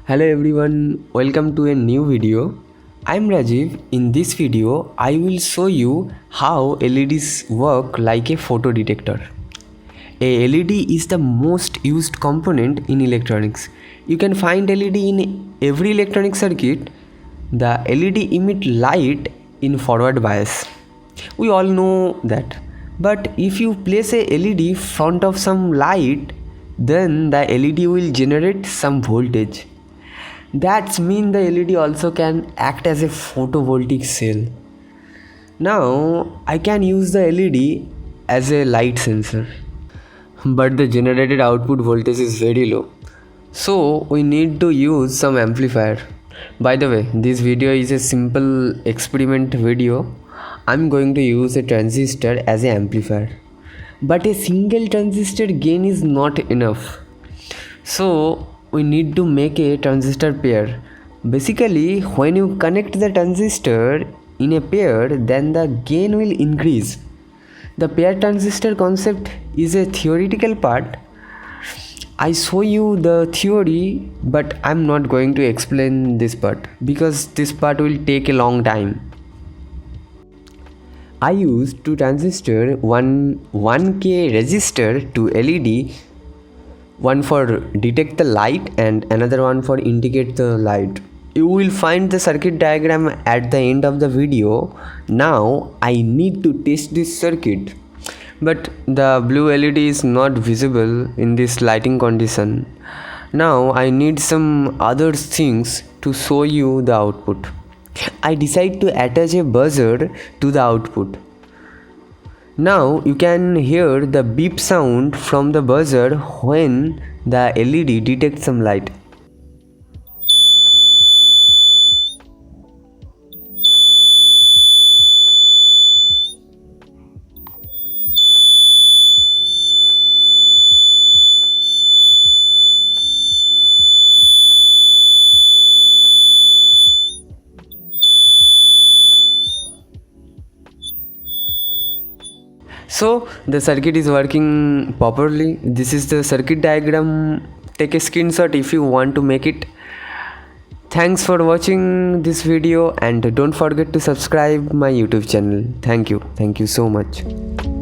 Hello everyone, welcome to a new video. I'm Rajiv. In this video, I will show you how LEDs work like a photo detector. A LED is the most used component in electronics. You can find LED in every electronic circuit. The LED emit light in forward bias. We all know that. But if you place a LED front of some light, then the LED will generate some voltage. That's mean the LED also can act as a photovoltaic cell. Now I can use the LED as a light sensor, but the generated output voltage is very low, so we need to use some amplifier. By the way, this video is a simple experiment video. I'm going to use a transistor as an amplifier, but a single transistor gain is not enough, so we need to make a transistor pair. Basically, when you connect the transistor in a pair, then the gain will increase. The pair transistor concept is a theoretical part. I show you the theory, but I'm not going to explain this part because this part will take a long time. I used two transistor, one 1K resistor to LED, one for detect the light and another one for indicate the light. You will find the circuit diagram at the end of the video. Now I need to test this circuit, but the blue LED is not visible in this lighting condition. Now I need some other things to show you the output. I decide to attach a buzzer to the output. Now you can hear the beep sound from the buzzer when the LED detects some light. So the circuit is working properly. This is the circuit diagram. Take a screenshot if you want to make it. Thanks for watching this video and don't forget to subscribe my YouTube channel. Thank you so much.